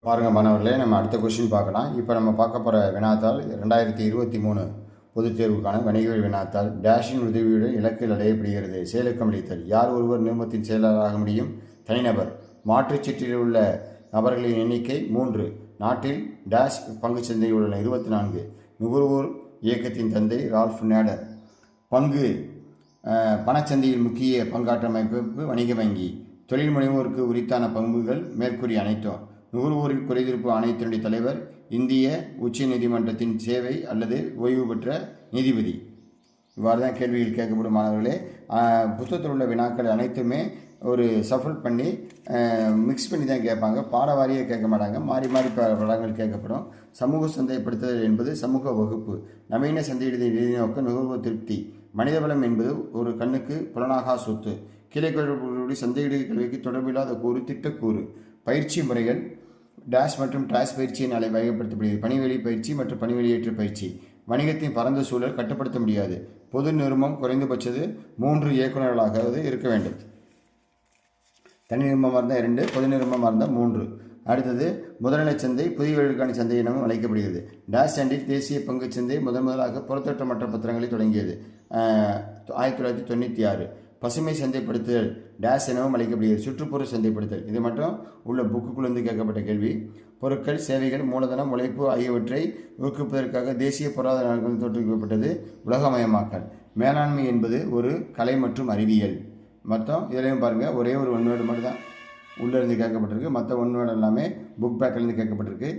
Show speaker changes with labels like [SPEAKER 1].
[SPEAKER 1] பாருங்கள் மாணவர்களே, நம்ம அடுத்த கொஸ்டின் பார்க்கலாம். இப்போ நம்ம பார்க்க போகிற வினாத்தாள் 2023 பொதுத் தேர்வுக்கான வணிகவியல் வினாத்தாள். டேஷின் உதவியுடன் இலக்கில் அடையப்படுகிறது. செயலக்கமளித்தல். யார் ஒருவர் நிறுவனத்தின் செயலாளராக முடியும்? தனிநபர். மாற்றுச்சீட்டில் உள்ள நபர்களின் எண்ணிக்கை 3. நாட்டில் டேஷ் பங்குச் சந்தையில் உள்ளன 24. நுகர்வோர் இயக்கத்தின் தந்தை ரால்ஃப் நேடர். பங்கு பணச்சந்தையில் முக்கிய பங்காற்றும் அமைப்பு வணிக வங்கி. தொழில் முனைவோருக்கு உரித்தான பங்குகள் மேற்கூறிய அனைத்தும். நுகர்வோரின் குறைதீர்ப்பு ஆணையத்தினுடைய தலைவர் இந்திய உச்ச நீதிமன்றத்தின் சேவை அல்லது ஓய்வு பெற்ற நீதிபதி. இவ்வாறு தான் கேள்விகள் கேட்கப்படும் மாணவர்களே. புத்தகத்தில் உள்ள வினாக்கள் அனைத்துமே ஒரு சஃபல் பண்ணி மிக்ஸ் பண்ணி தான் கேட்பாங்க. பாடவாரியாக கேட்க மாட்டாங்க, மாறி மாறி படங்கள் கேட்கப்படும். சமூக சந்தைப்படுத்துதல் என்பது சமூக வகுப்பு. நவீன சந்தையிடுதல் நிதி நோக்க நுகர்வோர் திருப்தி. மனிதவளம் என்பது ஒரு கண்ணுக்கு புலனாகா சொத்து. கீழே கொள்ளக்கூடிய சந்தையிடு கல்விக்கு தொடர்பில்லாத கூறு திட்டக்கூறு. பயிற்சி முறைகள் டேஷ் மற்றும் டேஷ் பயிற்சியின் வகைப்படுத்தப்படுகிறது. பணிவெளி பயிற்சி மற்றும் பணிவெளியேற்ற பயிற்சி. வணிகத்தின் பரந்த சூழல் கட்டுப்படுத்த முடியாது. பொது நிறுவனம் குறைந்தபட்சது 3 இயக்குநர்களாக இருக்க வேண்டும். தனி நிறுவனமாக இருந்தால் 2, பொது நிறுவனமாக இருந்தால் 3. அடுத்தது முதல்நிலை சந்தை புதியவர்களுக்கான சந்தை எனவும் அழைக்கப்படுகிறது. டேஷ் ஆண்டில் தேசிய பங்குச் சந்தை முதலாக புறத்தோற்றமற்ற பத்திரங்களை தொடங்கியது 1996. பசுமை சந்தைப்படுத்துதல் டேஷ் எனவும் அழைக்கப்படுகிறது. சுற்றுப்புற சந்தைப்படுத்தல். இது மட்டும் உள்ள புக்குக்குள்ளேருந்து கேட்கப்பட்ட கேள்வி. பொருட்கள், சேவைகள், மூலதனம், உழைப்பு ஆகியவற்றை ஊக்குவிப்பதற்காக தேசிய பொருளாதார தோற்றுவிக்கப்பட்டது உலகமயமாக்கல். மேலாண்மை என்பது ஒரு கலை மற்றும் அறிவியல். மொத்தம் இதுலேயும் பாருங்கள், ஒரே ஒரு ஒன் வேர்டு மட்டும் தான் உள்ளேருந்து கேட்கப்பட்டிருக்கு. மற்ற ஒன் வேர்டு எல்லாமே புக் பேக்கிலேருந்து கேட்கப்பட்டிருக்கு.